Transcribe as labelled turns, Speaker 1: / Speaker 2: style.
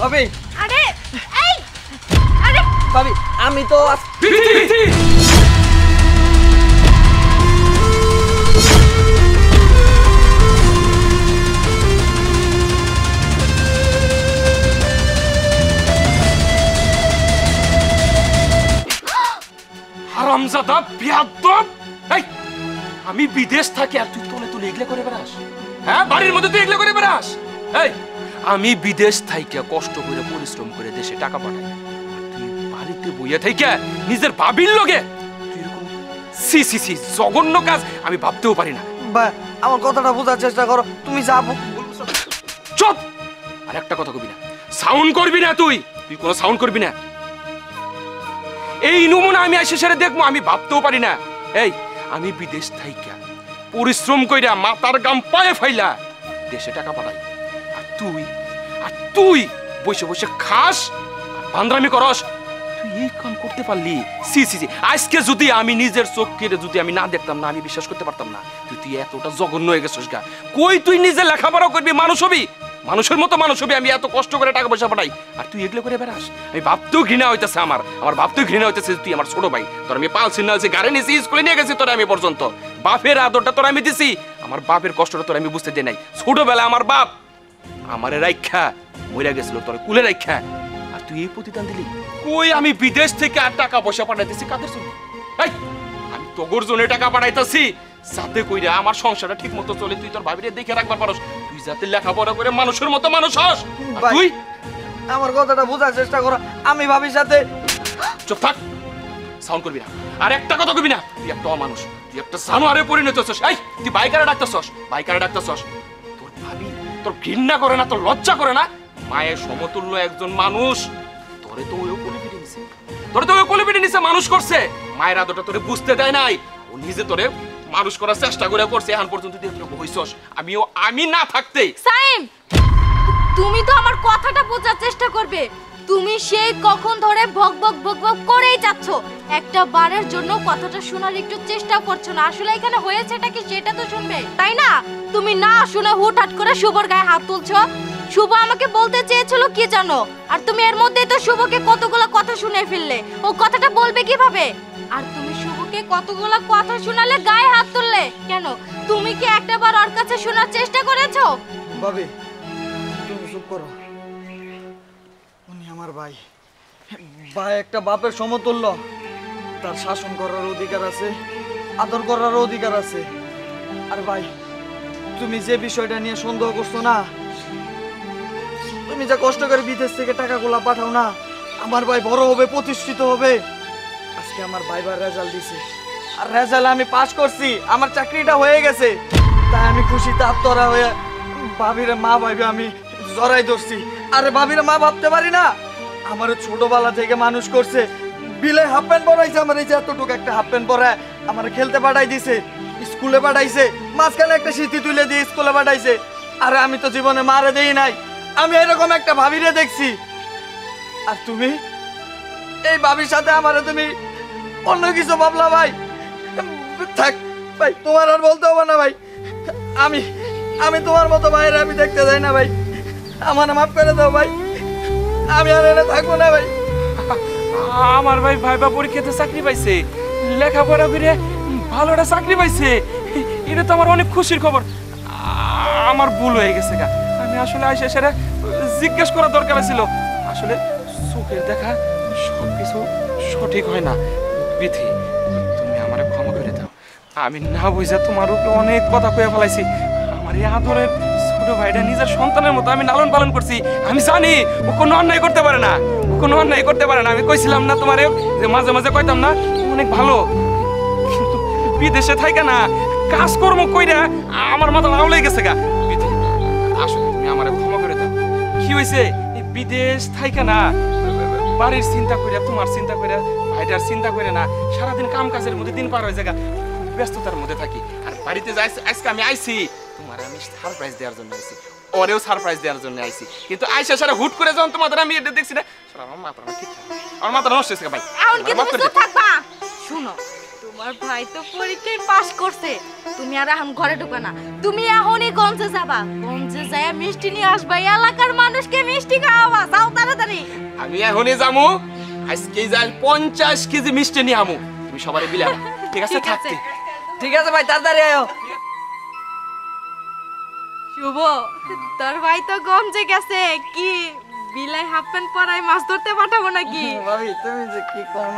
Speaker 1: ভাবি
Speaker 2: আরে এই আরে
Speaker 1: ভাবি আমি তো
Speaker 3: হারামজাদা বিয়াদব এই আমি বিদেশ থাকি আর তুই তোলে তোলে এগুলা করে বেড়াস হ্যাঁ বাড়ির মধ্যে তুই এগুলা করে বেড়াস এই আমি বিদেশ থাইকে কষ্ট করে পরিশ্রম করে দেশে টাকা পাঠাই তুই বাড়িতে বইয়া থাইকে নিজের ভাবির লগে তুই এরকম সি সি সি জঘন্য কাজ আমি ভাবতেও পারি না
Speaker 1: ভাই আমার কথাটা বোঝার চেষ্টা করো তুমি যা
Speaker 3: চুপ আর একটা কথা কবি না সাউন্ড করবি না তুই তুই কোনো সাউন্ড করবি না এই নমুনা আমি এসে সেরে দেখবো আমি ভাবতেও পারি না এই আমি বিদেশ থাইকা পরিশ্রম কইরা মাথার গাম পায়ে ফাইলা দেশে টাকা পাঠাই আর তুই বসে বসে খাস আর বান্দরামি করস তুই এই কাম করতে পারলি সি সি সি আজকে যদি আমি নিজের চোখকে যদি আমি না দেখতাম না আমি বিশ্বাস করতে পারতাম না তুই এতটা জঘন্য হয়ে গেছিস গা কই তুই নিজে লেখাপড়া করবি মানুষ হবি মানুষের মতো মানুষ হবি আমি এত কষ্ট করে টাকা পয়সা পাঠাই আর তুই এগুলো করে বেড়াস আমি ভাবতেও ঘৃণা হইতেছে আমার ভাবতেও ঘৃণা হইতেছে তুই আমার ছোট ভাই তোর আমি পালছি না গাড়ি নিয়েছি স্কুলে নিয়ে গেছি তোর আমি পর্যন্ত বাপের আদরটা তোর আমি দিছি আমার বাপের কষ্টটা তোর আমি বুঝতে দিই নাই ছোটবেলা আমার বাপ আমারে রাইখা মইরা গেছিল তোর কুলে রাইখা আর তুই এই প্রতিদান দিলি কই আমি বিদেশ থেকে আর টাকা পয়সা পাঠাইতেছি কাদের জন্য এই আমি তোর জন্য টাকা পাঠাইতেছি যাতে কইরা আমার সংসারটা ঠিক মতো চলে তুই তোর ভাবিরে দেখে রাখবার পারস তুই যাতে লেখাপড়া করে মানুষের মতো মানুষ হস তুই
Speaker 1: আমার কথাটা বোঝার চেষ্টা করো আমি ভাবির সাথে
Speaker 3: চুপ থাক সাউন্ড করবি না আর একটা কথা কবি না তুই একটা অমানুষ তুই একটা জানোয়ারে পরিণত হচ্ছিস এই তুই বাইকারে ডাকতেছস তোর ভাবি তোর ঘৃণা করে না তোর লজ্জা করে না মায়ের সমতুল্য একজন মানুষ তোরে তো ওই কোলে পিঠে নিছে মানুষ করছে মায়ের আদরটা তোরে বুঝতে দেয় নাই ও নিজে তোরে মানুষ করার চেষ্টা করে করছে এখন পর্যন্ত তুই এরকম হইছস আমি না থাকতেই
Speaker 2: সাইম তুমি তো আমার কথাটা বোঝার চেষ্টা করবে তুমি সেই কখন ধরে ভক ভক ভক ভক করেই যাচ্ছ একটা বারের জন্য কথাটা শোনার একটু চেষ্টা করছো না আসলে এখানে হয়েছেটা কি সেটা তো শুনবে তাই না তুমি না শুনে হুটহাট করে শুভর গায়ে হাত তুলছো শুভ আমাকে বলতে চেয়েছিল কি জানো আর তুমি এর মধ্যেই তো শুভকে কতগুলো কথা শুনে ফেললে ও কথাটা বলবে কিভাবে আর তুমি শুভকে কতগুলো কথা শোনালে গায়ে হাত তুললে কেন তুমি কি একটাবার ওর কাছে শোনার চেষ্টা করেছো
Speaker 1: ভাবি তুমি চুপ করো উনি আমার ভাই একটা বাপের সমতুল্য তার শাসন করার অধিকার আছে আদর করার অধিকার আছে আর ভাই তুমি যে বিষয়টা নিয়ে সন্দেহ করছো না তুমি যা কষ্ট করে বিদেশ থেকে টাকাগুলো পাঠাও না আমার ভাই বড় হবে প্রতিষ্ঠিত হবে আজকে আমার ভাইবার রেজাল্ট দিছে আর রেজাল্ট আমি পাস করছি আমার চাকরিটা হয়ে গেছে তাই আমি খুশিতে আত্মরা হয়ে ভাবিরে মা ভাইবে আমি জড়াই ধরছি আরে ভাবিরে মা ভাবতে পারি না আমার ছোটবেলা থেকে মানুষ করছে বিলে হাফ প্যান্ট পরাইছে আমার এই যে এতটুকু একটা হাফ প্যান্ট পরায় আমার খেলতে পাঠাই দিছে স্কুলে পাঠাইছে মাঝখানে একটা স্মৃতি তুলে দিয়ে স্কুলে পাঠাইছে আরে আমি তো জীবনে মারে দেই নাই আমি এরকম একটা ভাবিরে দেখছি আর তুমি এই ভাবির সাথে আমারে তুমি অন্য কিছু ভাবলা ভাই থাক ভাই তোমার আর বলতে হবে না ভাই আমি তোমার মতো ভাইয়ের আমি দেখতে যাই না ভাই আমার মাফ করে দাও ভাই আমি আর এনে থাকবো না ভাই
Speaker 3: আমার ভাই ভাইবা পরীক্ষাতে চাকরি পাইছে লেখাপড়া করে ভালো একটা চাকরি পাইছে এটা তো আমার অনেক খুশির খবর আমার ভুল হয়ে গেছে গা আমি আসলে আইসা সেটা জিজ্ঞেস করার দরকার ছিল আসলে চোখের দেখা সবকিছু সঠিক হয় না বিধি তুমি আমারে ক্ষমা করে দাও আমি না বুঝে তোমার উপরে অনেক কথা কয়ে ফেলাইছি আমার এই আদরের ছোট ভাইটা নিজের সন্তানের মতো আমি লালন পালন করছি আমি জানি ও কোনো অন্যায় করতে পারে না আমি কইছিলাম না তোমারে যে মাঝে মাঝে কইতাম না অনেক ভালো কিন্তু বিদেশে থাকে না কাজকর্ম কইরা আমার মাথা লাউলে গেছে গা আসলে তুমি আমারে ক্ষমা করে দাও কি হয়েছে এই বিদেশ থাকে না বাড়ির চিন্তা কইরা তোমার চিন্তা কইরা ভাইটার চিন্তা করে না সারাদিন কাম কাজের মধ্যে দিন পার হয়ে যায় ব্যস্ততার মধ্যে থাকি আর বাড়িতে যাই আজকে আমি আইছি তোমার আমি সারপ্রাইজ দেওয়ার জন্য আইছি ওরেও সারপ্রাইজ দেওয়ার জন্য আইছি কিন্তু আইসা সারা হুট করে যখন তোমাদের আমি এটা দেখছি না আমার মাথাটা ঠিক আমার মাথা নষ্ট হয়েছে ভাই
Speaker 2: এখন কি তুমি চুপ থাকবা শুনো তোমার ভাই তো পরীক্ষায় পাস করছে তুমি আর এখন ঘরে ঢুকবা না তুমি এখনই গঞ্জে যাবা গঞ্জে যায় মিষ্টি নিয়ে আসবা এলাকার মানুষকে মিষ্টি খাওয়াবা যাও
Speaker 3: আমি এখনই যামু, আজকেই যাই 50 কেজি মিষ্টি নিয়ে আমু, তুমি সবারে বিলাও, ঠিক আছে?
Speaker 2: ঠিক আছে।
Speaker 3: থাকতে
Speaker 1: ঠিক আছে ভাই, তাড়াতাড়ি আয়ো।
Speaker 2: শুভ, তোর ভাই তো গমজে গেছে, কি বিলাই হাফ প্যান্ট পরাই মাছ ধরতে পাঠাবো নাকি?
Speaker 1: ভাবি তুমি যে কি কম